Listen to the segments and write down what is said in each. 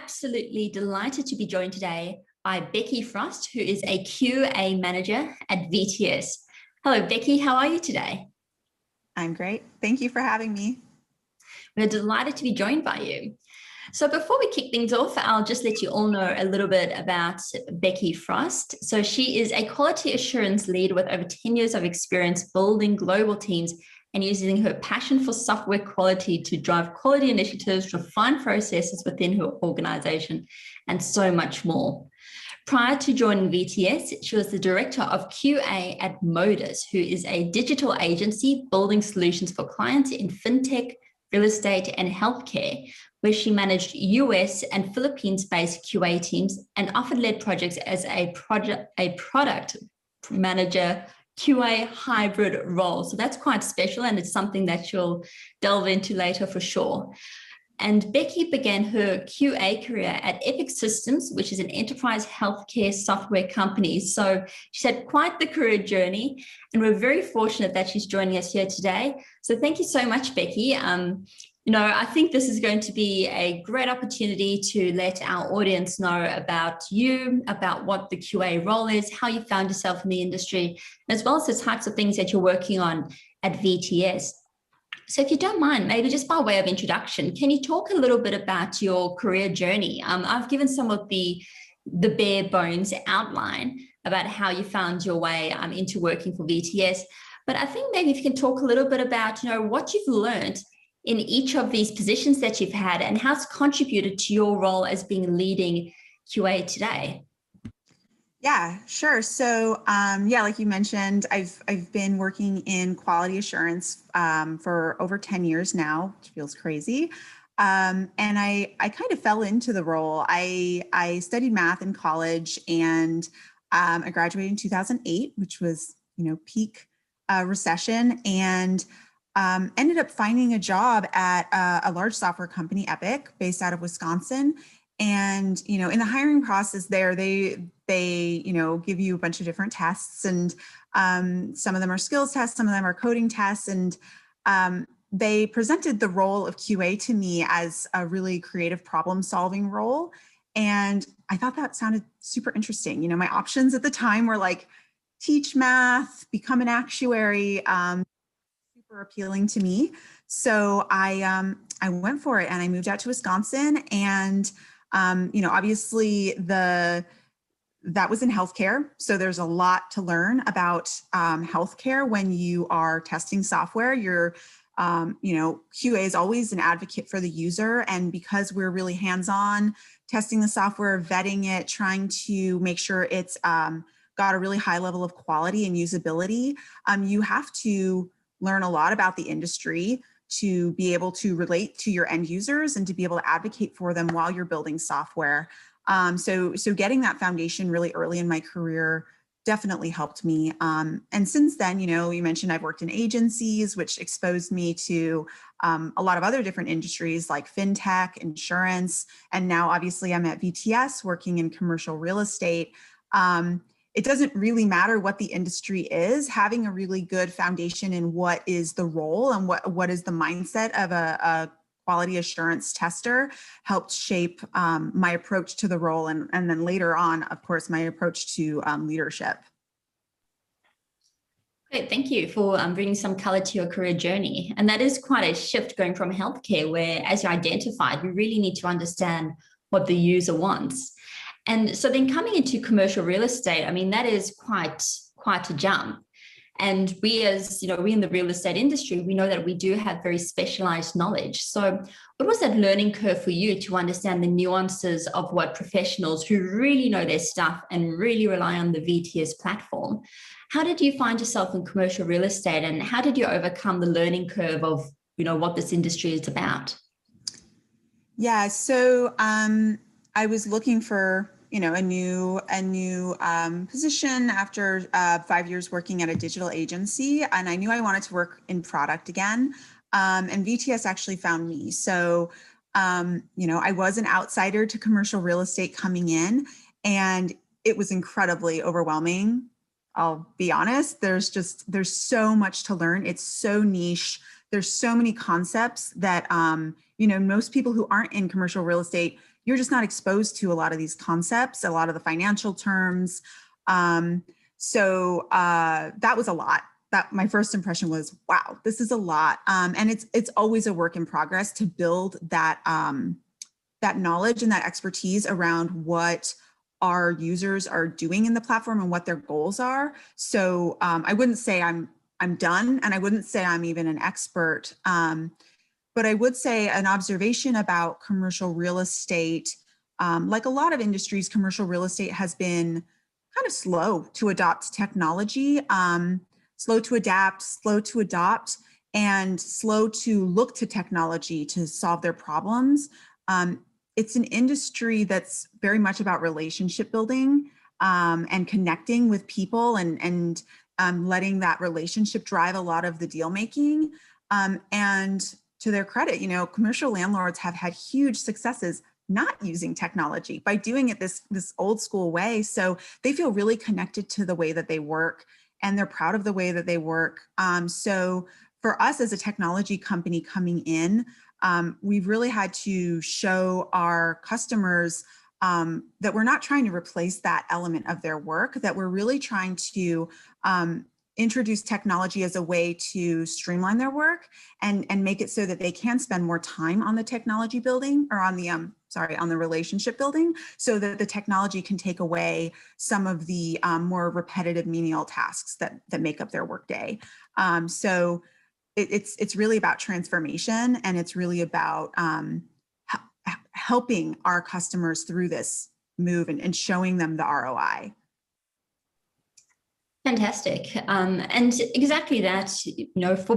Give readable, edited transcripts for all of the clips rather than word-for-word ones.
absolutely delighted to be joined today by Becky Frost, who is a QA manager at VTS. Hello, Becky. How are you today? I'm great. Thank you for having me. We're delighted to be joined by you. So before we kick things off, I'll just let you all know a little bit about Becky Frost. So she is a quality assurance lead with over 10 years of experience building global teams and using her passion for software quality to drive quality initiatives, refine processes within her organization, and so much more. Prior to joining VTS, she was the director of QA at Modus, who is a digital agency building solutions for clients in fintech, real estate, and healthcare, where she managed US and Philippines-based QA teams and often led projects as a product manager QA hybrid role. So that's quite special, and it's something that you'll delve into later for sure. And Becky began her QA career at Epic Systems, which is an enterprise healthcare software company. So she's had quite the career journey, and we're very fortunate that she's joining us here today. So thank you so much, Becky. I think this is going to be a great opportunity to let our audience know about you, about what the QA role is, how you found yourself in the industry, as well as the types of things that you're working on at VTS. So if you don't mind, maybe just by way of introduction, can you talk a little bit about your career journey? I've given some of the bare bones outline about how you found your way into working for VTS, but I think maybe if you can talk a little bit about, what you've learned in each of these positions that you've had and how it's contributed to your role as being leading QA today. Yeah, sure. So, like you mentioned, I've been working in quality assurance for over 10 years now, which feels crazy. And I kind of fell into the role. I studied math in college, and I graduated in 2008, which was, peak recession, and ended up finding a job at a large software company, Epic, based out of Wisconsin. And, in the hiring process there, they give you a bunch of different tests, and some of them are skills tests, some of them are coding tests. And they presented the role of QA to me as a really creative problem solving role. And I thought that sounded super interesting. My options at the time were like teach math, become an actuary, super appealing to me. So I went for it, and I moved out to Wisconsin, and obviously that was in healthcare. So there's a lot to learn about healthcare when you are testing software. QA is always an advocate for the user. And because we're really hands-on testing the software, vetting it, trying to make sure it's got a really high level of quality and usability, you have to learn a lot about the industry to be able to relate to your end users and to be able to advocate for them while you're building software. So getting that foundation really early in my career definitely helped me. And since then, you mentioned I've worked in agencies, which exposed me to a lot of other different industries like fintech, insurance, and now obviously I'm at VTS working in commercial real estate. It doesn't really matter what the industry is. Having a really good foundation in what is the role and what is the mindset of a quality assurance tester helped shape my approach to the role, and then later on, of course, my approach to leadership. Great, thank you for bringing some color to your career journey. And that is quite a shift going from healthcare, where, as you identified, we really need to understand what the user wants. And so then coming into commercial real estate, that is quite a jump. And we in the real estate industry, we know that we do have very specialized knowledge. So what was that learning curve for you to understand the nuances of what professionals who really know their stuff and really rely on the VTS platform? How did you find yourself in commercial real estate, and how did you overcome the learning curve of, what this industry is about? Yeah, so I was looking for a new position after 5 years working at a digital agency, and I knew I wanted to work in product again. And VTS actually found me. So, I was an outsider to commercial real estate coming in, and it was incredibly overwhelming. I'll be honest. There's so much to learn. It's so niche. There's so many concepts that most people who aren't in commercial real estate you're just not exposed to a lot of these concepts, a lot of the financial terms. So that was a lot. That my first impression was, wow, this is a lot. And it's always a work in progress to build that that knowledge and that expertise around what our users are doing in the platform and what their goals are. So I wouldn't say I'm done, and I wouldn't say I'm even an expert. But I would say an observation about commercial real estate, like a lot of industries, commercial real estate has been kind of slow to adopt technology, slow to adapt, slow to adopt, and slow to look to technology to solve their problems. It's an industry that's very much about relationship building and connecting with people and letting that relationship drive a lot of the deal making. And to their credit, commercial landlords have had huge successes not using technology by doing it this old school way. So they feel really connected to the way that they work, and they're proud of the way that they work. So for us as a technology company coming in, we've really had to show our customers that we're not trying to replace that element of their work, that we're really trying to introduce technology as a way to streamline their work and make it so that they can spend more time on the technology building, or on the on the relationship building, so that the technology can take away some of the more repetitive menial tasks that make up their workday. So it's really about transformation, and it's really about helping our customers through this move and showing them the ROI. Fantastic. And exactly that, for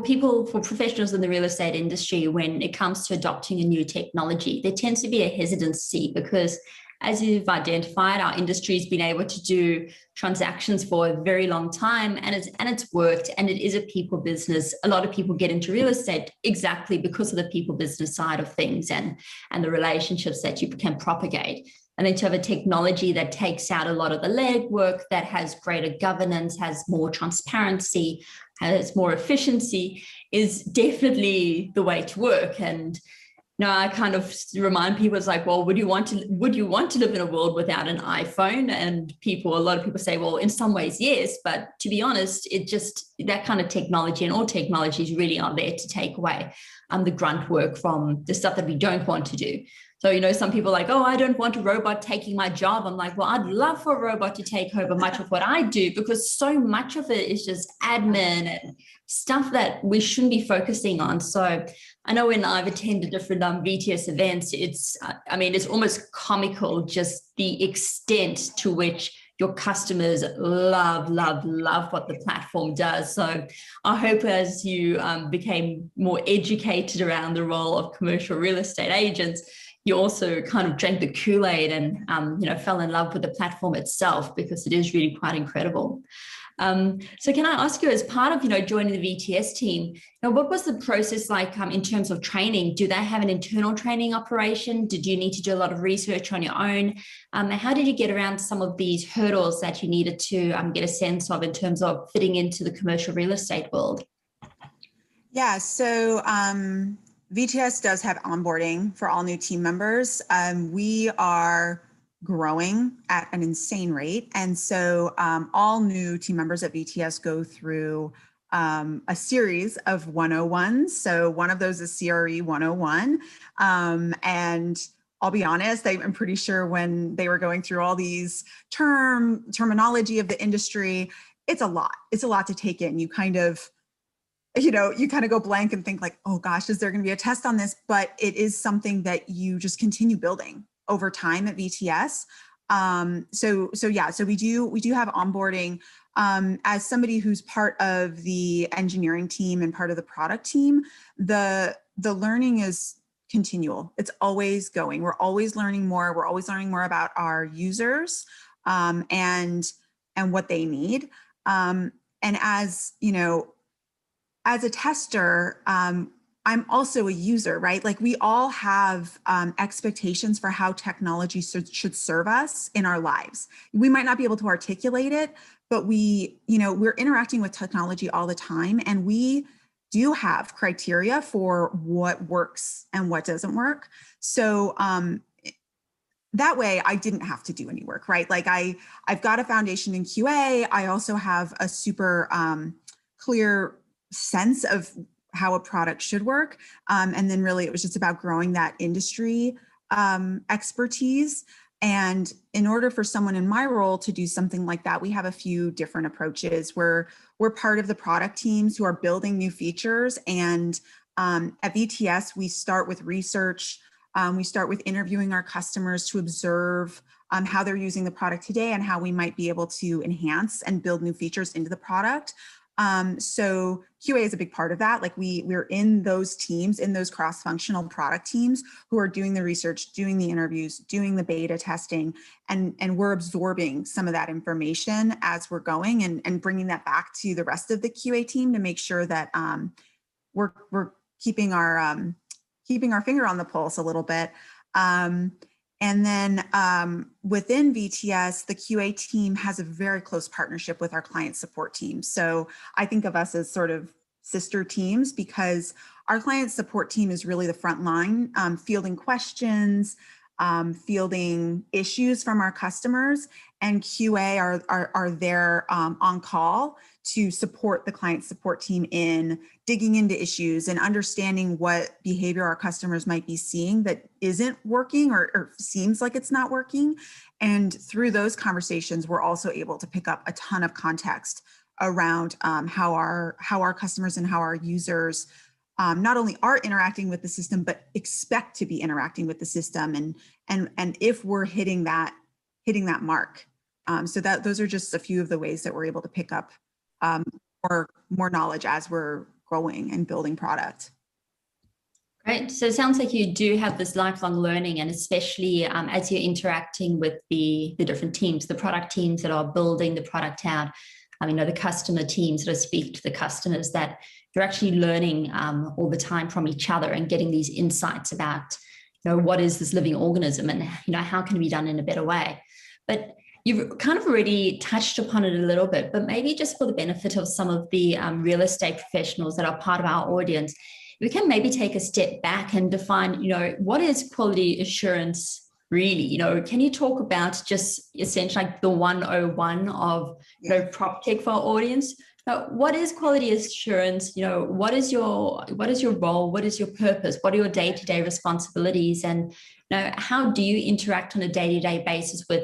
professionals in the real estate industry, when it comes to adopting a new technology, there tends to be a hesitancy because, as you've identified, our industry has been able to do transactions for a very long time, and it's worked, and it is a people business. A lot of people get into real estate exactly because of the people business side of things and the relationships that you can propagate. And then to have a technology that takes out a lot of the legwork, that has greater governance, has more transparency, has more efficiency, is definitely the way to work. And I kind of remind people, it's like, well, would you want to live in a world without an iPhone? And a lot of people say, well, in some ways, yes. But to be honest, that kind of technology, and all technologies really are there to take away the grunt work from the stuff that we don't want to do. So, some people are like, oh, I don't want a robot taking my job. I'm like, well, I'd love for a robot to take over much of what I do, because so much of it is just admin and stuff that we shouldn't be focusing on. So I know when I've attended different VTS events, it's almost comical, just the extent to which your customers love what the platform does. So I hope as you became more educated around the role of commercial real estate agents, you also kind of drank the Kool-Aid and, fell in love with the platform itself, because it is really quite incredible. So can I ask you, as part of, joining the VTS team, what was the process like in terms of training? Do they have an internal training operation? Did you need to do a lot of research on your own? How did you get around some of these hurdles that you needed to get a sense of in terms of fitting into the commercial real estate world? Yeah, so VTS does have onboarding for all new team members. We are growing at an insane rate. And so all new team members at VTS go through a series of 101s. So one of those is CRE 101. And I'll be honest, I'm pretty sure when they were going through all these terminology of the industry, it's a lot. It's a lot to take in. You kind of go blank and think like, oh gosh, is there going to be a test on this? But it is something that you just continue building over time at VTS. So we do have onboarding. As somebody who's part of the engineering team and part of the product team, the learning is continual. It's always going. We're always learning more. We're always learning more about our users and what they need. And as a tester, I'm also a user, right? Like we all have expectations for how technology should serve us in our lives. We might not be able to articulate it, but we're interacting with technology all the time, and we do have criteria for what works and what doesn't work. So that way I didn't have to do any work, right? Like I've got a foundation in QA. I also have a super clear sense of how a product should work. And then really it was just about growing that industry expertise. And in order for someone in my role to do something like that, we have a few different approaches. We're part of the product teams who are building new features. And at VTS, we start with research. We start with interviewing our customers to observe how they're using the product today and how we might be able to enhance and build new features into the product. So QA is a big part of that. Like we're in those teams, in those cross-functional product teams who are doing the research, doing the interviews, doing the beta testing, and we're absorbing some of that information as we're going and bringing that back to the rest of the QA team to make sure that we're keeping our finger on the pulse a little bit. And then within VTS, the QA team has a very close partnership with our client support team. So I think of us as sort of sister teams because our client support team is really the front line, fielding questions, fielding issues from our customers, and QA are there on call to support the client support team in digging into issues and understanding what behavior our customers might be seeing that isn't working or seems like it's not working. And through those conversations, we're also able to pick up a ton of context around how our customers and how our users not only are interacting with the system, but expect to be interacting with the system, and if we're hitting that mark. So those are just a few of the ways that we're able to pick up more knowledge as we're growing and building product. Great. So it sounds like you do have this lifelong learning, and especially as you're interacting with the different teams, the product teams that are building the product out, the customer teams that speak to the customers, that you're actually learning all the time from each other and getting these insights about, what is this living organism and, how can it be done in a better way. But you've kind of already touched upon it a little bit, but maybe just for the benefit of some of the real estate professionals that are part of our audience, we can maybe take a step back and define, what is quality assurance really? Can you talk about just essentially like the 101 of PropTech for our audience? What is quality assurance? What is your role? What is your purpose? What are your day-to-day responsibilities? And how do you interact on a day-to-day basis with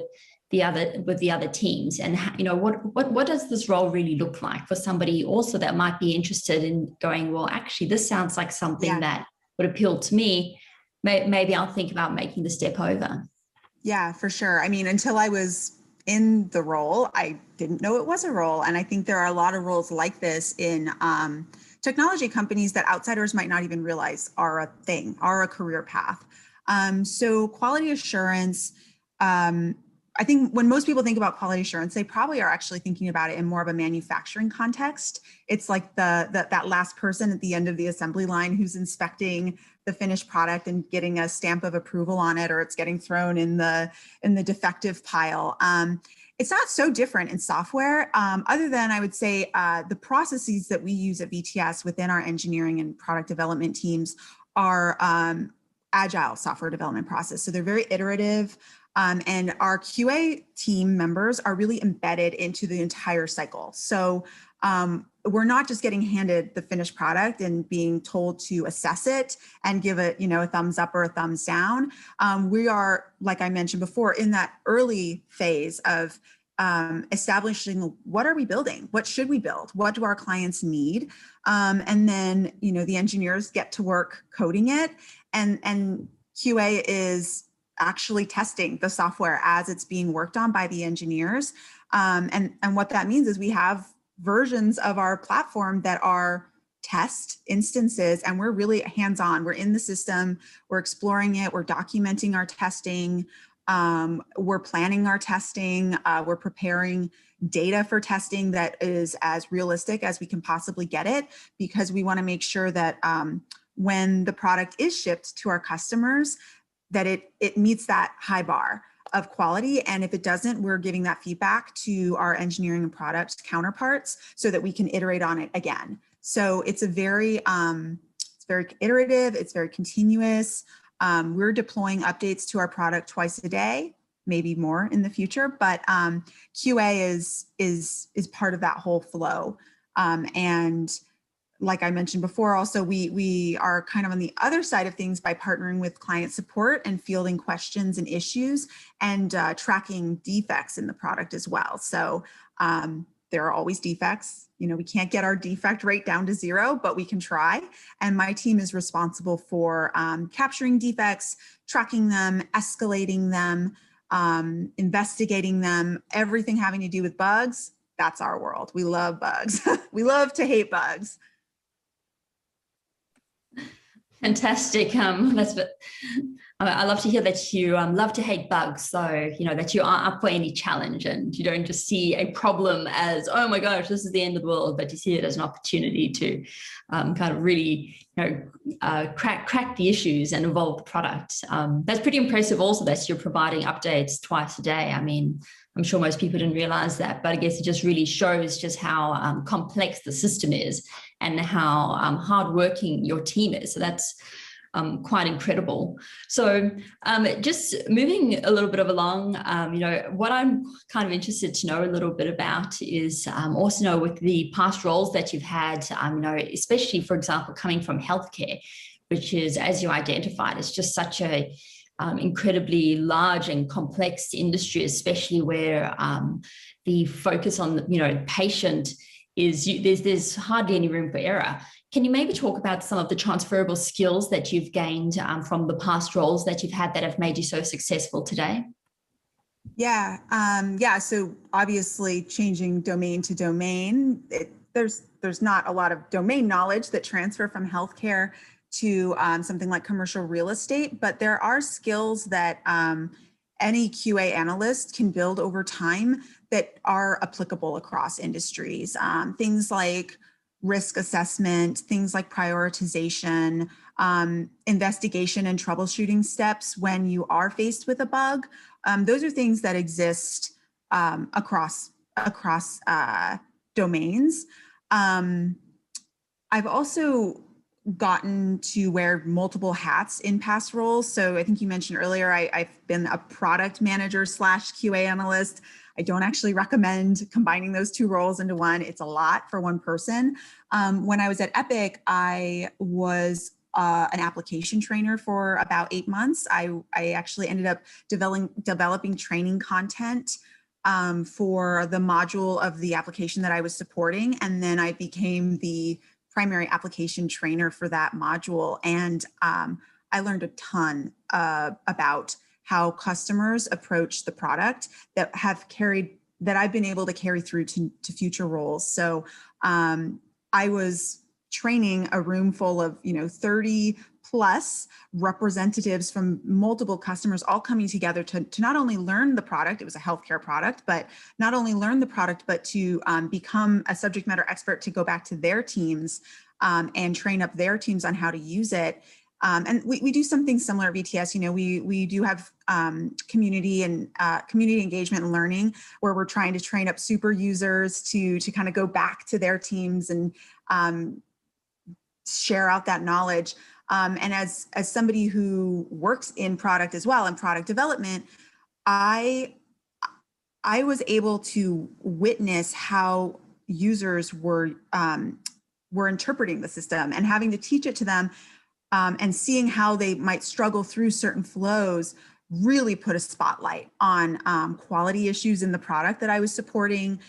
the other teams? And what does this role really look like for somebody also that might be interested in going, well, actually, this sounds like something that would appeal to me. Maybe I'll think about making the step over. Yeah, for sure. Until I was in the role, I didn't know it was a role. And I think there are a lot of roles like this in technology companies that outsiders might not even realize are a thing, are a career path. So quality assurance, I think when most people think about quality assurance, they probably are actually thinking about it in more of a manufacturing context. It's like that last person at the end of the assembly line who's inspecting the finished product and getting a stamp of approval on it, or it's getting thrown in the defective pile. It's not so different in software, other than I would say the processes that we use at VTS within our engineering and product development teams are agile software development process. So they're very iterative. And our QA team members are really embedded into the entire cycle. So we're not just getting handed the finished product and being told to assess it and give it, a thumbs up or a thumbs down. We are, like I mentioned before, in that early phase of establishing what are we building? What should we build? What do our clients need? And then, the engineers get to work coding it, and QA is actually testing the software as it's being worked on by the engineers. And what that means is we have versions of our platform that are test instances, and we're really hands-on. We're in the system, we're exploring it, we're documenting our testing, we're planning our testing, we're preparing data for testing that is as realistic as we can possibly get it, because we want to make sure that when the product is shipped to our customers, that it meets that high bar of quality. And if it doesn't, we're giving that feedback to our engineering and product counterparts so that we can iterate on it again. So it's a very, it's very iterative, it's very continuous. We're deploying updates to our product twice a day, maybe more in the future, but QA is part of that whole flow. And like I mentioned before, also we are kind of on the other side of things by partnering with client support and fielding questions and issues and tracking defects in the product as well. So there are always defects. You know, we can't get our defect rate down to 0, but we can try. And my team is responsible for capturing defects, tracking them, escalating them, investigating them, everything having to do with bugs. That's our world. We love bugs. We love to hate bugs. Fantastic. I love to hear that you love to hate bugs. So, you know, that you are up for any challenge and you don't just see a problem as, oh my gosh, this is the end of the world, but you see it as an opportunity to kind of really, you know, crack the issues and evolve the product. That's pretty impressive also that you're providing updates twice a day. I mean, I'm sure most people didn't realize that, but I guess it just really shows just how complex the system is and how hardworking your team is. So that's quite incredible. So just moving a little bit along, you know, what I'm kind of interested to know a little bit about is also know with the past roles that you've had, you know, especially, for example, coming from healthcare, which is, as you identified, it's just such a incredibly large and complex industry, especially where the focus on, you know, patient is, there's hardly any room for error. Can you maybe talk about some of the transferable skills that you've gained from the past roles that you've had that have made you so successful today? Yeah, so obviously changing domain to domain, there's not a lot of domain knowledge that transfer from healthcare to something like commercial real estate, but there are skills that any QA analyst can build over time that are applicable across industries. Things like risk assessment, things like prioritization, investigation and troubleshooting steps when you are faced with a bug. Those are things that exist across domains. I've also gotten to wear multiple hats in past roles. So I think you mentioned earlier, I've been a product manager / QA analyst. I don't actually recommend combining those two roles into one. It's a lot for one person. When I was at Epic, I was an application trainer for about 8 months. I actually ended up developing training content for the module of the application that I was supporting. And then I became the primary application trainer for that module. And I learned a ton about how customers approach the product that I've been able to carry through to future roles. So I was training a room full of 30 plus representatives from multiple customers all coming together to not only learn the product, it was a healthcare product, but not only learn the product, but to become a subject matter expert to go back to their teams and train up their teams on how to use it. And we do something similar at VTS. We do have community and community engagement and learning where we're trying to train up super users to kind of go back to their teams and share out that knowledge. And as somebody who works in product as well, in product development, I was able to witness how users were interpreting the system and having to teach it to them. And seeing how they might struggle through certain flows really put a spotlight on quality issues in the product that I was supporting,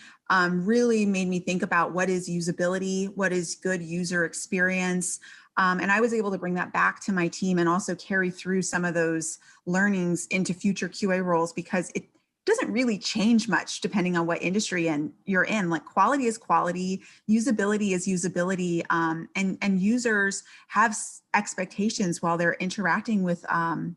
really made me think about what is usability, what is good user experience. And I was able to bring that back to my team and also carry through some of those learnings into future QA roles, because it doesn't really change much depending on what industry you're in. Like, quality is quality, usability is usability, and users have expectations while they're interacting with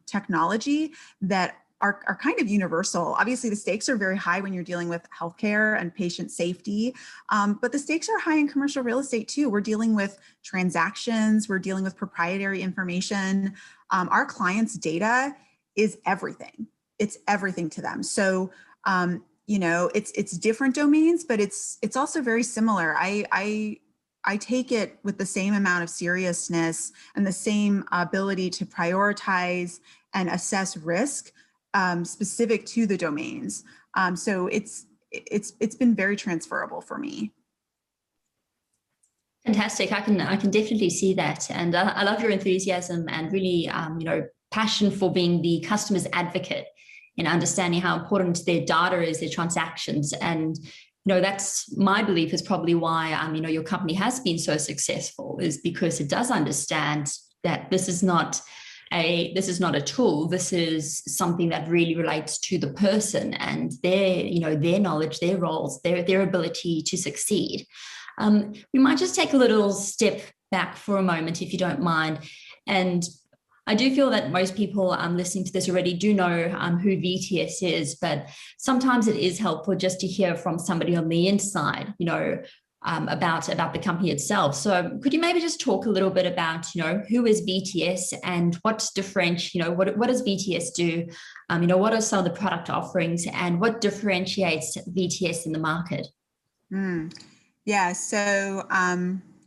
technology that are kind of universal. Obviously, the stakes are very high when you're dealing with healthcare and patient safety, but the stakes are high in commercial real estate too. We're dealing with transactions, we're dealing with proprietary information. Our clients' data is everything. It's everything to them. So, it's different domains, but it's also very similar. I I take it with the same amount of seriousness and the same ability to prioritize and assess risk specific to the domains. So it's been very transferable for me. Fantastic. I can definitely see that, and I love your enthusiasm and really passion for being the customer's advocate and understanding how important their data is, their transactions, and that's my belief is probably why your company has been so successful, is because it does understand that this is not a tool. This is something that really relates to the person and their knowledge, their roles, their ability to succeed. We might just take a little step back for a moment, if you don't mind. And I do feel that most people listening to this already do know who VTS is, but sometimes it is helpful just to hear from somebody on the inside, about the company itself. So could you maybe just talk a little bit about, who is VTS and what does VTS do? What are some of the product offerings and what differentiates VTS in the market? Yeah, so,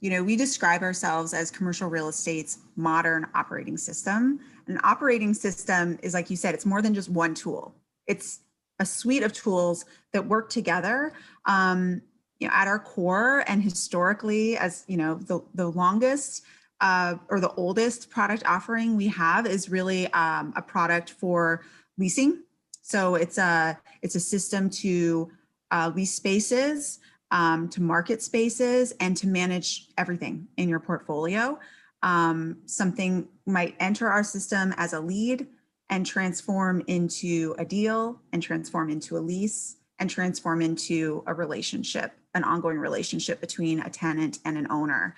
we describe ourselves as commercial real estate's modern operating system. An operating system is, like you said, it's more than just one tool. It's a suite of tools that work together. At our core, and historically, as the longest or the oldest product offering we have is really a product for leasing. So it's a system to lease spaces, to market spaces, and to manage everything in your portfolio. Something might enter our system as a lead and transform into a deal, and transform into a lease, and transform into a relationship, an ongoing relationship between a tenant and an owner.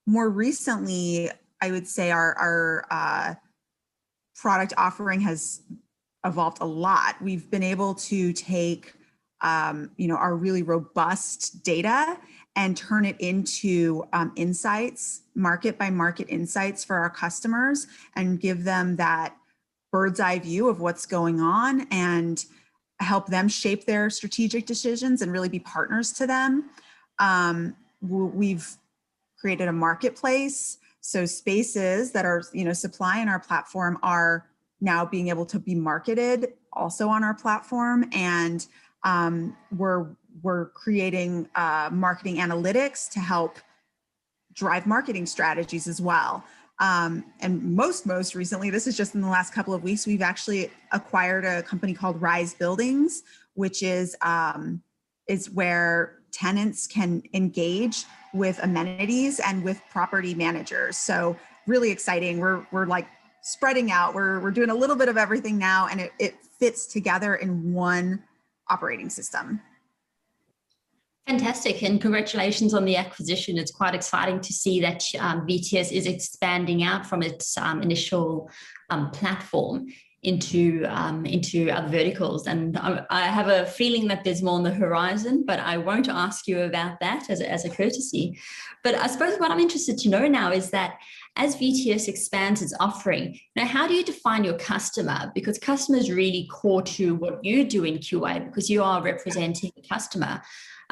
More recently, I would say our product offering has evolved a lot. We've been able to take our really robust data and turn it into insights, market by market insights for our customers, and give them that bird's eye view of what's going on and help them shape their strategic decisions and really be partners to them. We've created a marketplace. So spaces that are, supplying our platform are now being able to be marketed also on our platform. And we're creating marketing analytics to help drive marketing strategies as well. And most recently, this is just in the last couple of weeks, we've actually acquired a company called Rise Buildings, which is where tenants can engage with amenities and with property managers. So really exciting. We're like spreading out. We're doing a little bit of everything now, and it fits together in one operating system. Fantastic, and congratulations on the acquisition. It's quite exciting to see that VTS is expanding out from its initial platform into other verticals. And I have a feeling that there's more on the horizon, but I won't ask you about that as a courtesy. But I suppose what I'm interested to know now is that as VTS expands its offering, how do you define your customer? Because customer is really core to what you do in QA, because you are representing the customer.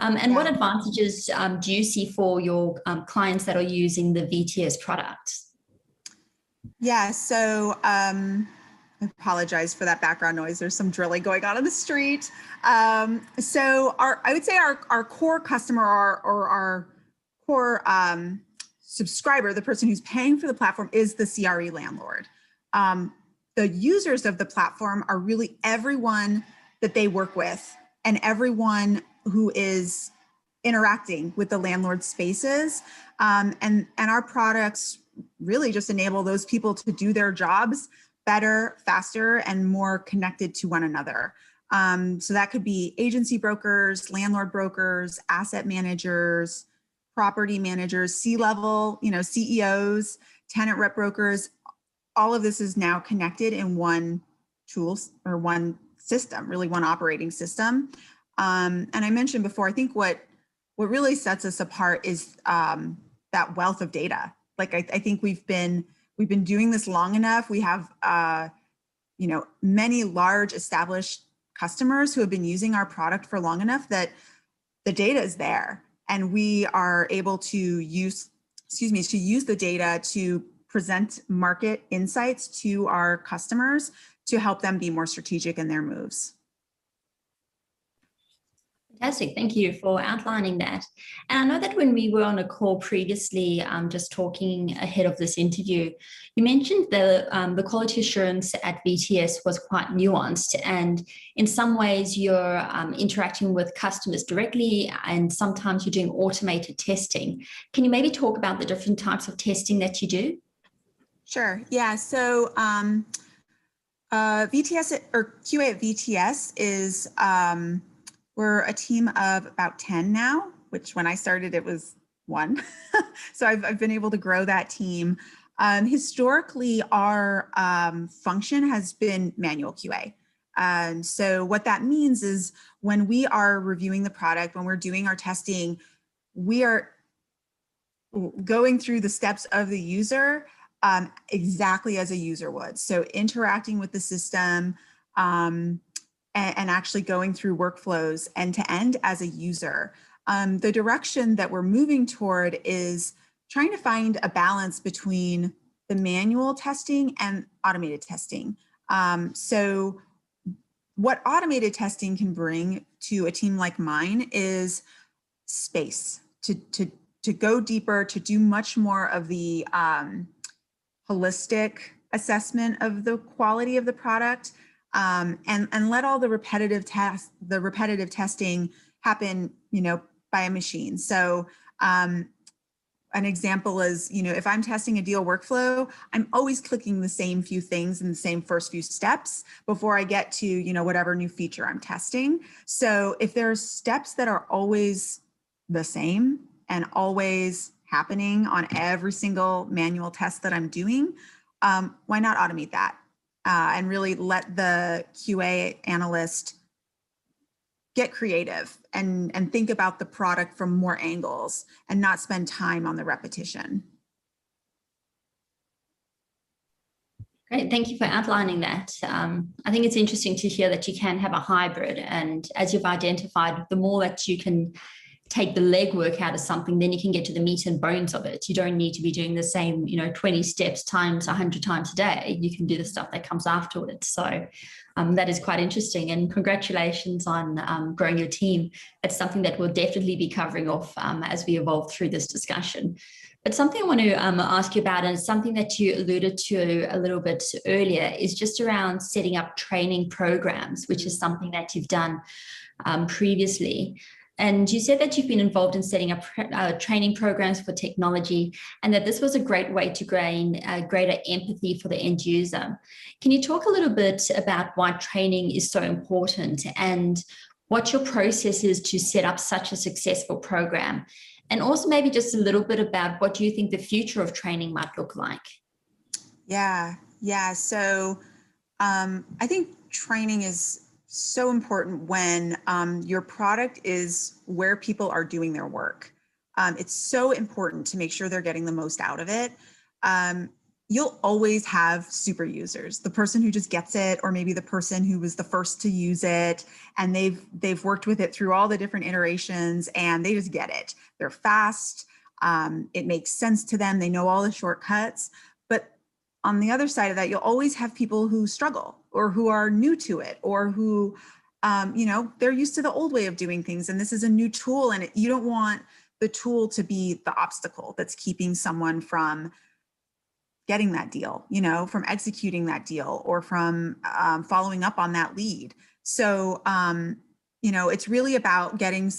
And what advantages do you see for your clients that are using the VTS products? Yeah, so I apologize for that background noise. There's some drilling going on in the street. So I would say our core customer or our core subscriber, the person who's paying for the platform, is the CRE landlord. The users of the platform are really everyone that they work with and everyone who is interacting with the landlord spaces. And our products really just enable those people to do their jobs better, faster, and more connected to one another. So that could be agency brokers, landlord brokers, asset managers, property managers, C-level, CEOs, tenant rep brokers. All of this is now connected in one tool or one system, really one operating system. And I mentioned before, I think what really sets us apart is that wealth of data. Like I think we've been doing this long enough. We have many large established customers who have been using our product for long enough that the data is there. And we are able to use the data to present market insights to our customers to help them be more strategic in their moves. Fantastic. Thank you for outlining that. And I know that when we were on a call previously, just talking ahead of this interview, you mentioned the quality assurance at VTS was quite nuanced, and in some ways you're interacting with customers directly, and sometimes you're doing automated testing. Can you maybe talk about the different types of testing that you do? Sure. Yeah. So VTS or QA at VTS is we're a team of about 10 now, which when I started, it was 1. So I've been able to grow that team. Historically, our function has been manual QA. So what that means is when we are reviewing the product, when we're doing our testing, we are going through the steps of the user exactly as a user would. So interacting with the system, and actually going through workflows end to end as a user. The direction that we're moving toward is trying to find a balance between the manual testing and automated testing. So what automated testing can bring to a team like mine is space to go deeper, to do much more of the holistic assessment of the quality of the product. And let all the repetitive testing happen, by a machine. So an example is, if I'm testing a deal workflow, I'm always clicking the same few things in the same first few steps before I get to, whatever new feature I'm testing. So if there's steps that are always the same and always happening on every single manual test that I'm doing, why not automate that? And really let the QA analyst get creative and think about the product from more angles and not spend time on the repetition. Great, thank you for outlining that. I think it's interesting to hear that you can have a hybrid, and as you've identified, the more that you can take the legwork out of something, then you can get to the meat and bones of it. You don't need to be doing the same, 20 steps times 100 times a day. You can do the stuff that comes afterwards. So that is quite interesting. And congratulations on growing your team. It's something that we'll definitely be covering off as we evolve through this discussion. But something I want to ask you about, and something that you alluded to a little bit earlier, is just around setting up training programs, which is something that you've done previously. And you said that you've been involved in setting up training programs for technology, and that this was a great way to gain greater empathy for the end user. Can you talk a little bit about why training is so important and what your process is to set up such a successful program? And also maybe just a little bit about what you think the future of training might look like. Yeah. So I think training is so important when your product is where people are doing their work. It's so important to make sure they're getting the most out of it. You'll always have super users, the person who just gets it, or maybe the person who was the first to use it and they've worked with it through all the different iterations and they just get it. They're fast. It makes sense to them. They know all the shortcuts. But on the other side of that, you'll always have people who struggle or who are new to it, or who, they're used to the old way of doing things. And this is a new tool, and you don't want the tool to be the obstacle that's keeping someone from getting that deal, from executing that deal, or from following up on that lead. So, it's really about getting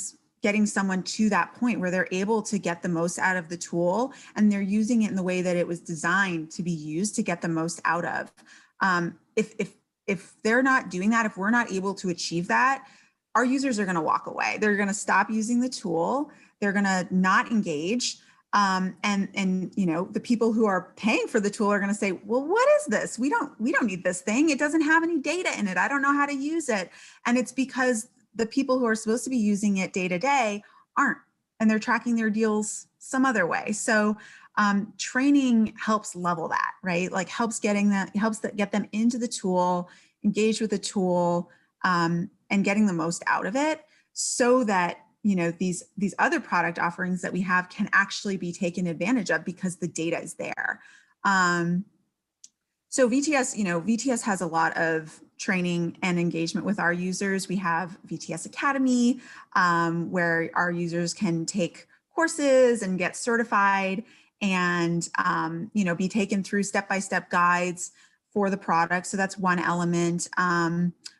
someone to that point where they're able to get the most out of the tool, and they're using it in the way that it was designed to be used to get the most out of. If they're not doing that, if we're not able to achieve that, our users are going to walk away. They're going to stop using the tool. They're going to not engage. And the people who are paying for the tool are going to say, well, what is this? We don't need this thing. It doesn't have any data in it. I don't know how to use it. And it's because the people who are supposed to be using it day to day aren't, and they're tracking their deals some other way. So training helps level that, right? Like helps get them into the tool, engage with the tool, and getting the most out of it, so that these other product offerings that we have can actually be taken advantage of because the data is there. So VTS has a lot of training and engagement with our users. We have VTS Academy, where our users can take courses and get certified and, be taken through step-by-step guides for the product. So that's one element.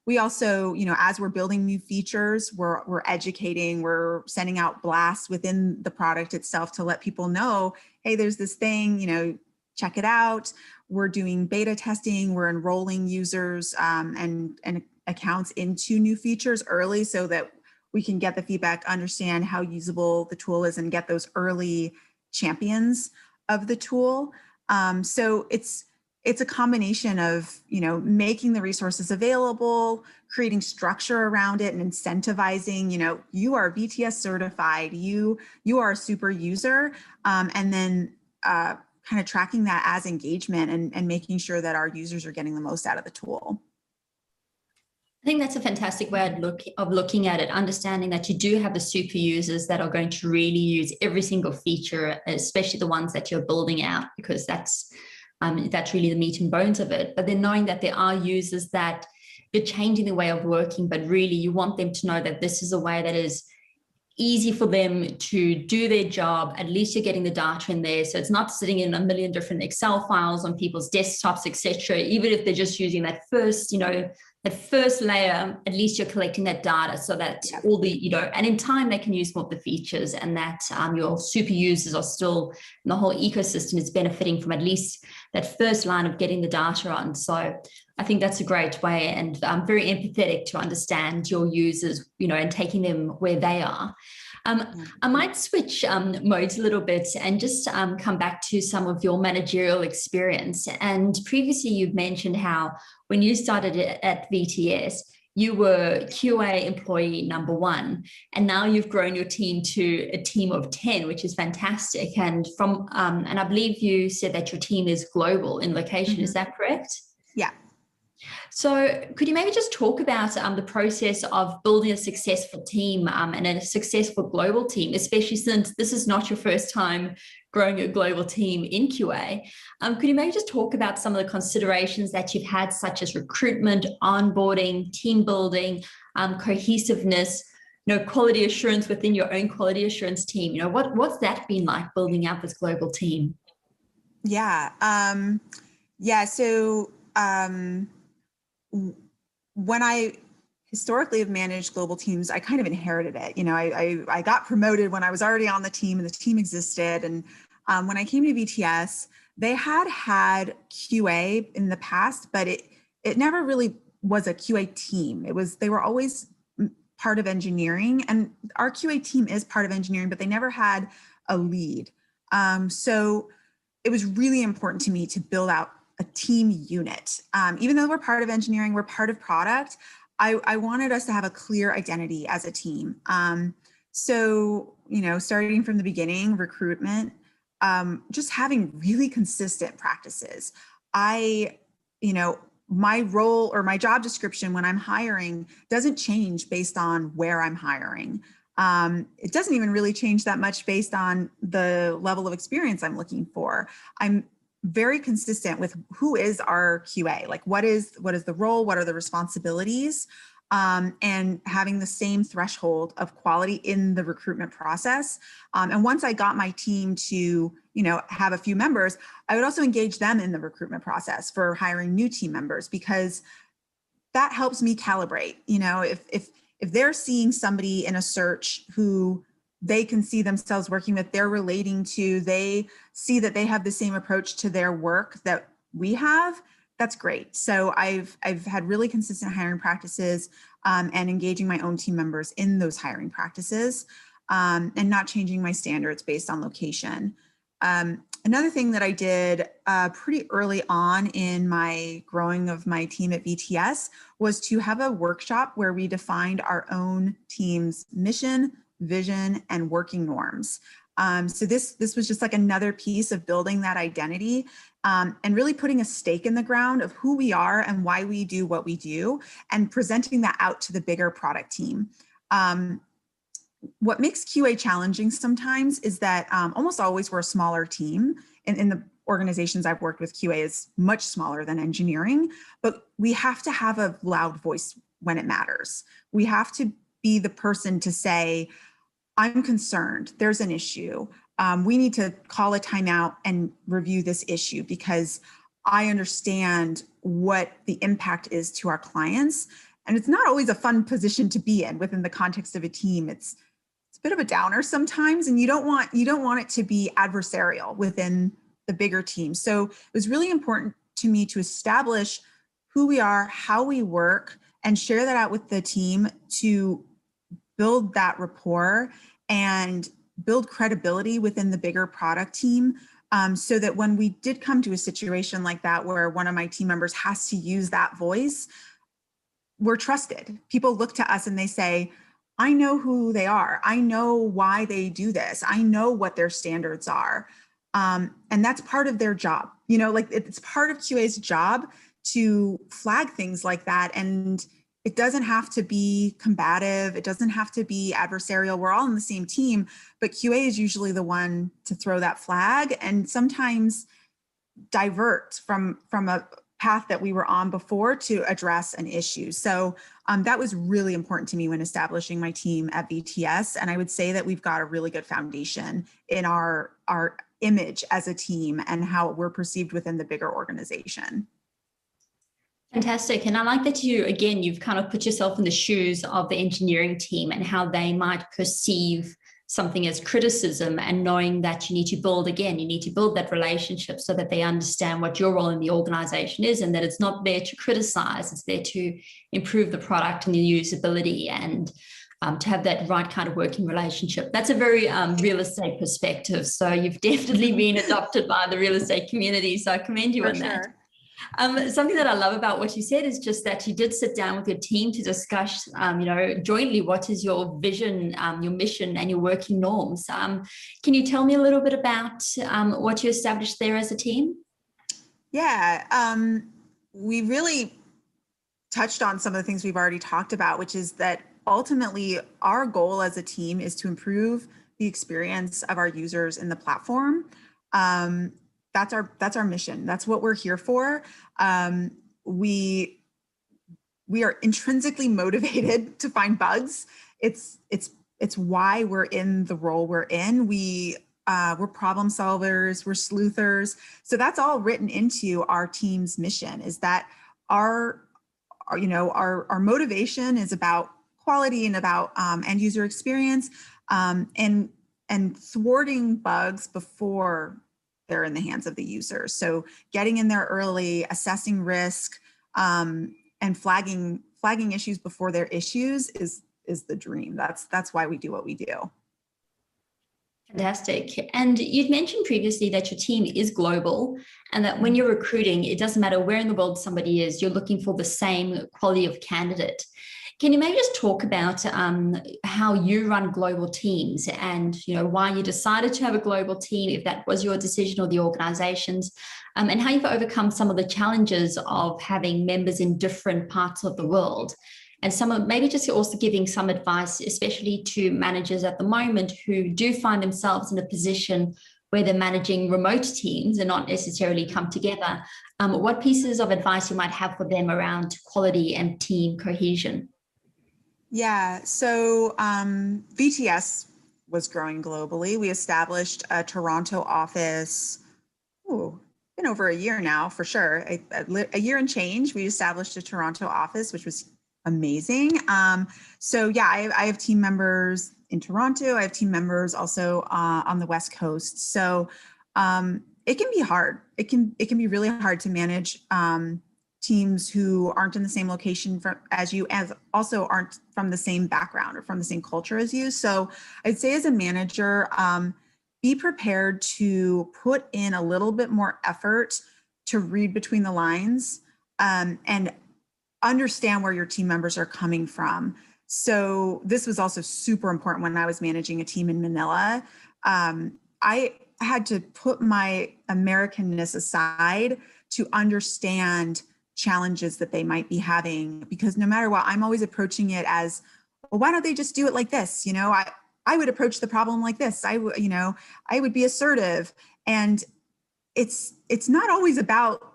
We also, as we're building new features, we're educating, we're sending out blasts within the product itself to let people know, hey, there's this thing, check it out. We're doing beta testing. We're enrolling users and accounts into new features early so that we can get the feedback, understand how usable the tool is, and get those early champions of the tool. So it's a combination of, making the resources available, creating structure around it, and incentivizing, you are VTS certified, you are a super user, and then kind of tracking that as engagement and making sure that our users are getting the most out of the tool. I think that's a fantastic way of looking at it, understanding that you do have the super users that are going to really use every single feature, especially the ones that you're building out, because that's really the meat and bones of it. But then knowing that there are users that you're changing the way of working, but really you want them to know that this is a way that is easy for them to do their job. At least you're getting the data in there. So it's not sitting in a million different Excel files on people's desktops, etc. Even if they're just using that first, that first layer, at least you're collecting that data so that all the, and in time they can use more of the features, and that your super users are still, and the whole ecosystem is benefiting from at least that first line of getting the data on. So I think that's a great way, and I'm very empathetic to understand your users, and taking them where they are. I might switch modes a little bit and just come back to some of your managerial experience. And previously you've mentioned how when you started at VTS, you were QA employee number 1, and now you've grown your team to a team of 10, which is fantastic. And and I believe you said that your team is global in location. Mm-hmm. Is that correct? Yeah. So could you maybe just talk about the process of building a successful team and a successful global team, especially since this is not your first time growing a global team in QA? Could you maybe just talk about some of the considerations that you've had, such as recruitment, onboarding, team building, cohesiveness, quality assurance within your own quality assurance team? What's that been like, building out this global team? Yeah. So when I historically have managed global teams, I kind of inherited it. I got promoted when I was already on the team and the team existed. And when I came to VTS, they had QA in the past, but it never really was a QA team. They were always part of engineering, and our QA team is part of engineering, but they never had a lead. So it was really important to me to build out a team unit. Even though we're part of engineering, we're part of product, I wanted us to have a clear identity as a team. So, starting from the beginning, recruitment, just having really consistent practices. My role or my job description when I'm hiring doesn't change based on where I'm hiring. It doesn't even really change that much based on the level of experience I'm looking for. I'm very consistent with who is our QA, like what is the role, what are the responsibilities, and having the same threshold of quality in the recruitment process. And once I got my team to, have a few members, I would also engage them in the recruitment process for hiring new team members, because that helps me calibrate. If they're seeing somebody in a search who they can see themselves working with, they're relating to, they see that they have the same approach to their work that we have, that's great. So I've had really consistent hiring practices and engaging my own team members in those hiring practices, and not changing my standards based on location. Another thing that I did pretty early on in my growing of my team at VTS was to have a workshop where we defined our own team's mission, vision, and working norms. So this was just like another piece of building that identity, and really putting a stake in the ground of who we are and why we do what we do, and presenting that out to the bigger product team. what makes QA challenging sometimes is that almost always we're a smaller team. And in the organizations I've worked with, QA is much smaller than engineering, but we have to have a loud voice when it matters. We have to be the person to say, I'm concerned, there's an issue. We need to call a timeout and review this issue because I understand what the impact is to our clients. And it's not always a fun position to be in within the context of a team. It's a bit of a downer sometimes, and you don't want it to be adversarial within the bigger team. So it was really important to me to establish who we are, how we work, and share that out with the team to build that rapport and build credibility within the bigger product team, so that when we did come to a situation like that where one of my team members has to use that voice, we're trusted. People look to us and they say, I know who they are. I know why they do this. I know what their standards are. And that's part of their job. You know, like it's part of QA's job to flag things like that. And it doesn't have to be combative. It doesn't have to be adversarial. We're all on the same team, but QA is usually the one to throw that flag and sometimes divert from a path that we were on before to address an issue. So that was really important to me when establishing my team at VTS. And I would say that we've got a really good foundation in our image as a team and how we're perceived within the bigger organization. Fantastic. And I like that you've kind of put yourself in the shoes of the engineering team and how they might perceive something as criticism, and knowing that you need to build that relationship so that they understand what your role in the organization is, and that it's not there to criticize, it's there to improve the product and the usability, and to have that right kind of working relationship. That's a very real estate perspective. So you've definitely been adopted by the real estate community. So I commend you on that. Something that I love about what you said is just that you did sit down with your team to discuss, jointly, what is your vision, your mission, and your working norms. Can you tell me a little bit about what you established there as a team? Yeah, we really touched on some of the things we've already talked about, which is that ultimately our goal as a team is to improve the experience of our users in the platform. That's our mission. That's what we're here for. We are intrinsically motivated to find bugs. It's why we're in the role we're in. We're problem solvers. We're sleuthers. So that's all written into our team's mission. Is that our motivation is about quality and about end user experience, and thwarting bugs before they're in the hands of the users. So getting in there early, assessing risk, and flagging issues before they're issues is the dream. That's why we do what we do. Fantastic. And you'd mentioned previously that your team is global, and that when you're recruiting, it doesn't matter where in the world somebody is, you're looking for the same quality of candidate. Can you maybe just talk about how you run global teams, and why you decided to have a global team, if that was your decision or the organization's, and how you've overcome some of the challenges of having members in different parts of the world, and maybe just also giving some advice, especially to managers at the moment who do find themselves in a position where they're managing remote teams and not necessarily come together. What pieces of advice you might have for them around quality and team cohesion? Yeah, so VTS was growing globally. We established a Toronto office, been over a year now for sure, a year and change. We established a Toronto office, which was amazing. So yeah, I have team members in Toronto. I have team members also on the West Coast. So it can be hard. It can be really hard to manage teams who aren't in the same location as you, as also aren't from the same background or from the same culture as you. So I'd say as a manager, be prepared to put in a little bit more effort to read between the lines, and understand where your team members are coming from. So this was also super important when I was managing a team in Manila. I had to put my Americanness aside to understand challenges that they might be having, because no matter what, I'm always approaching it as, well, why don't they just do it like this? I would approach the problem like this. I would be assertive. And it's not always about,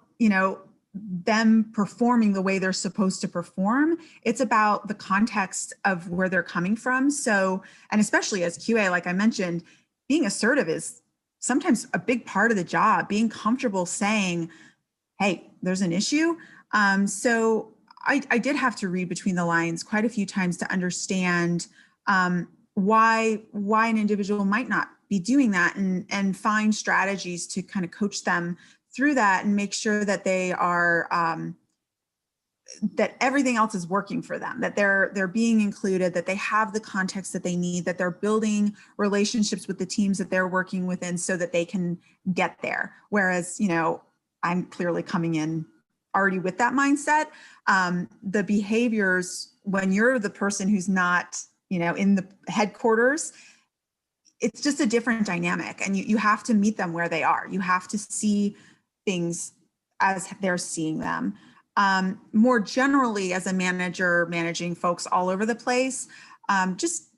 them performing the way they're supposed to perform. It's about the context of where they're coming from. So, and especially as QA, like I mentioned, being assertive is sometimes a big part of the job, being comfortable saying, hey, there's an issue. So I did have to read between the lines quite a few times to understand why an individual might not be doing that, and find strategies to kind of coach them through that and make sure that they are that everything else is working for them, that they're being included, that they have the context that they need, that they're building relationships with the teams that they're working within so that they can get there. Whereas, I'm clearly coming in already with that mindset. The behaviors, when you're the person who's not, in the headquarters, it's just a different dynamic, and you have to meet them where they are. You have to see things as they're seeing them. More generally, as a manager, managing folks all over the place, just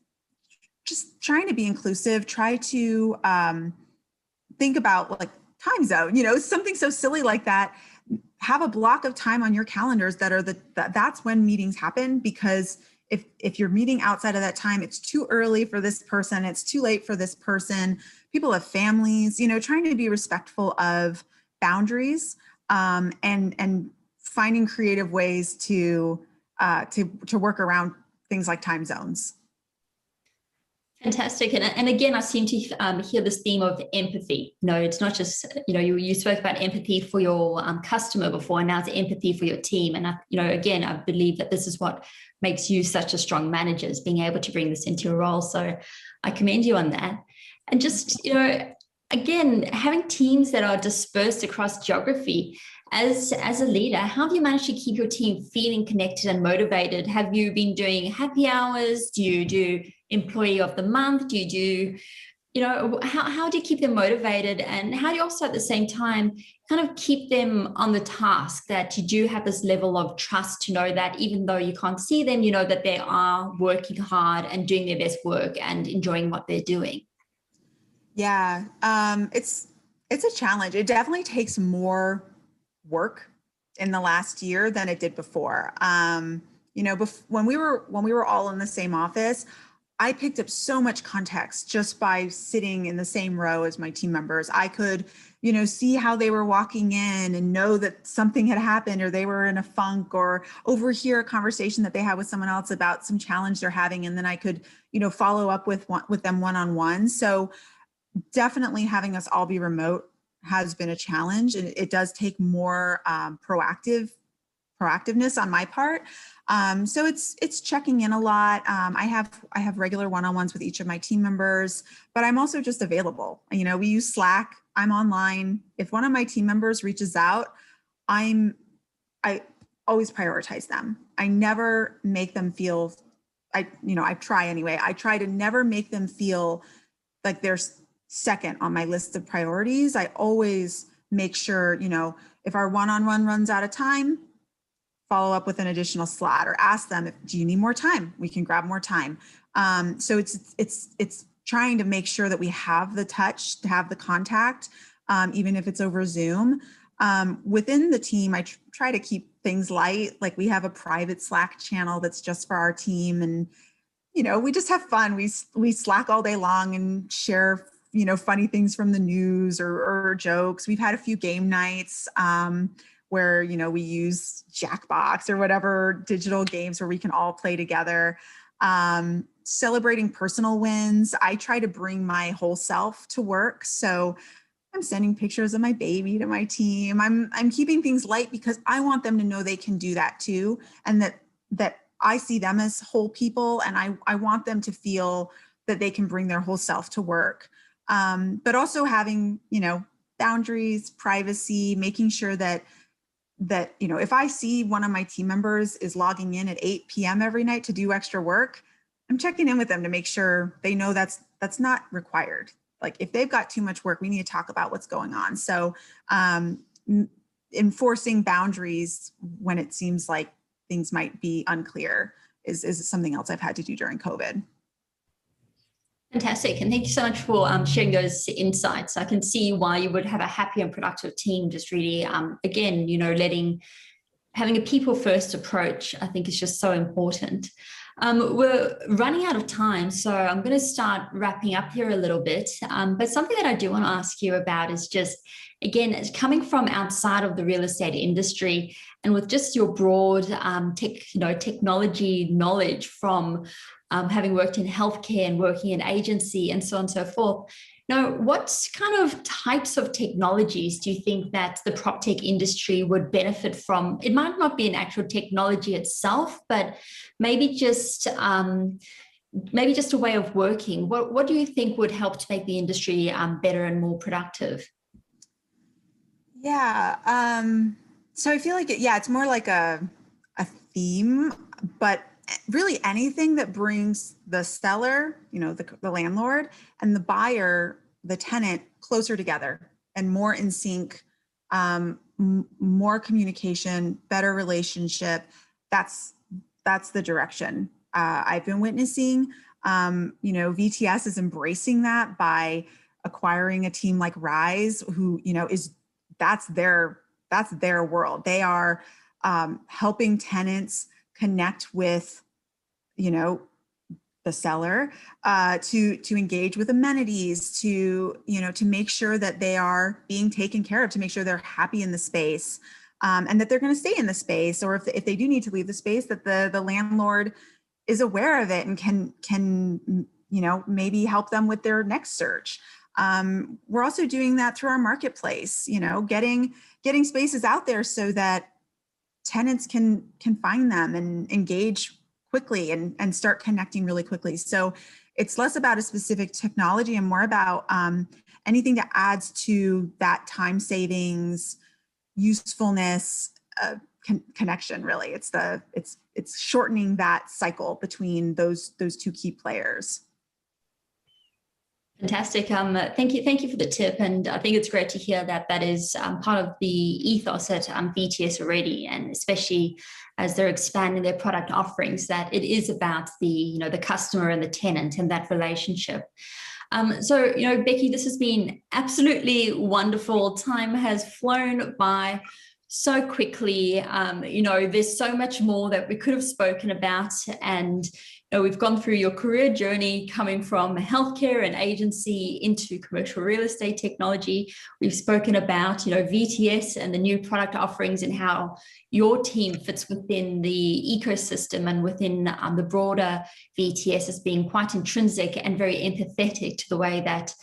trying to be inclusive, try to think about like time zone, something so silly like that. Have a block of time on your calendars that are that's when meetings happen, because if you're meeting outside of that time, it's too early for this person, it's too late for this person. People have families, trying to be respectful of boundaries, and finding creative ways to work around things like time zones. Fantastic. And again, I seem to hear this theme of empathy. No, it's not just, you spoke about empathy for your customer before, and now it's empathy for your team. And, again, I believe that this is what makes you such a strong manager, is being able to bring this into your role. So I commend you on that. And just, again, having teams that are dispersed across geography, as a leader, how have you managed to keep your team feeling connected and motivated? Have you been doing happy hours? Do you do employee of the month? Do you do, how do you keep them motivated? And how do you also at the same time kind of keep them on the task, that you do have this level of trust to know that even though you can't see them, that they are working hard and doing their best work and enjoying what they're doing? Yeah, it's a challenge. It definitely takes more work in the last year than it did before. When we were all in the same office, I picked up so much context just by sitting in the same row as my team members. I could, see how they were walking in and know that something had happened, or they were in a funk, or overhear a conversation that they had with someone else about some challenge they're having. And then I could, follow up with them one-on-one. So definitely having us all be remote has been a challenge, and it does take more proactiveness on my part. So it's checking in a lot. I have regular one-on-ones with each of my team members, but I'm also just available. We use Slack. I'm online. If one of my team members reaches out, I always prioritize them. I never make them feel, I try anyway. I try to never make them feel like they're second on my list of priorities. I always make sure, if our one-on-one runs out of time, follow up with an additional slot, or ask them, do you need more time? We can grab more time. So it's trying to make sure that we have the touch, to have the contact, even if it's over Zoom. Within the team, I try to keep things light. Like, we have a private Slack channel that's just for our team, and we just have fun. We Slack all day long and share funny things from the news, or jokes. We've had a few game nights where we use Jackbox or whatever digital games where we can all play together. Celebrating personal wins. I try to bring my whole self to work. So I'm sending pictures of my baby to my team. I'm keeping things light because I want them to know they can do that too, and that I see them as whole people, and I want them to feel that they can bring their whole self to work. But also having, boundaries, privacy, making sure that if I see one of my team members is logging in at 8 p.m. every night to do extra work, I'm checking in with them to make sure they know that's not required. Like, if they've got too much work, we need to talk about what's going on. So enforcing boundaries when it seems like things might be unclear is something else I've had to do during COVID. Fantastic. And thank you so much for sharing those insights. I can see why you would have a happy and productive team, just really, again, having a people first approach, I think is just so important. We're running out of time, so I'm going to start wrapping up here a little bit. But something that I do want to ask you about is just, again, it's coming from outside of the real estate industry and with just your broad technology knowledge from having worked in healthcare and working in agency and so on and so forth. Now, what kind of types of technologies do you think that the PropTech industry would benefit from? It might not be an actual technology itself, but maybe just a way of working. What do you think would help to make the industry better and more productive? Yeah. So I feel like it's more like a theme, but really anything that brings the seller, the landlord, and the buyer, the tenant, closer together and more in sync, more communication, better relationship. That's the direction I've been witnessing. VTS is embracing that by acquiring a team like Rise, who that's their world. They are helping tenants connect with, the seller, to engage with amenities, to make sure that they are being taken care of, to make sure they're happy in the space, and that they're going to stay in the space, or if they do need to leave the space, that the landlord is aware of it and can maybe help them with their next search. We're also doing that through our marketplace, getting spaces out there so that tenants can find them and engage quickly and start connecting really quickly. So it's less about a specific technology and more about anything that adds to that time savings, usefulness, connection. Really, it's shortening that cycle between those two key players. Fantastic. Thank you for the tip, and I think it's great to hear that is part of the ethos at VTS already, and especially as they're expanding their product offerings, that it is about the customer and the tenant and that relationship. So Becky, this has been absolutely wonderful. Time has flown by so quickly. There's so much more that we could have spoken about, and we've gone through your career journey coming from healthcare and agency into commercial real estate technology. We've spoken about, VTS and the new product offerings and how your team fits within the ecosystem and within the broader VTS as being quite intrinsic and very empathetic to the way that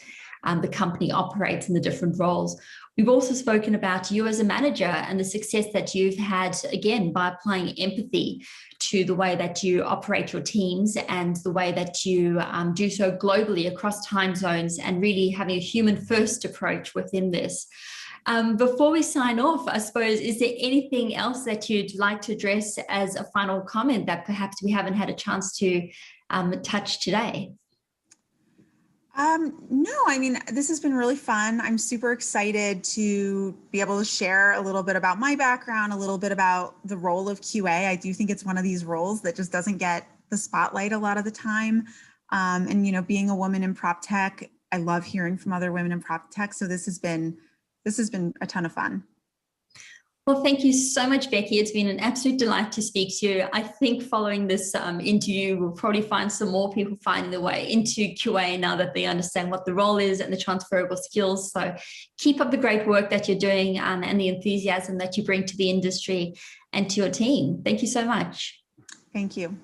the company operates in the different roles. We've also spoken about you as a manager and the success that you've had, again, by applying empathy to the way that you operate your teams and the way that you do so globally across time zones and really having a human-first approach within this. Before we sign off, I suppose, is there anything else that you'd like to address as a final comment that perhaps we haven't had a chance to touch today? No, I mean, this has been really fun. I'm super excited to be able to share a little bit about my background, a little bit about the role of QA. I do think it's one of these roles that just doesn't get the spotlight a lot of the time. And being a woman in PropTech, I love hearing from other women in PropTech. So this has been a ton of fun. Well, thank you so much, Becky. It's been an absolute delight to speak to you. I think following this interview, we'll probably find some more people finding their way into QA now that they understand what the role is and the transferable skills. So keep up the great work that you're doing and the enthusiasm that you bring to the industry and to your team. Thank you so much. Thank you.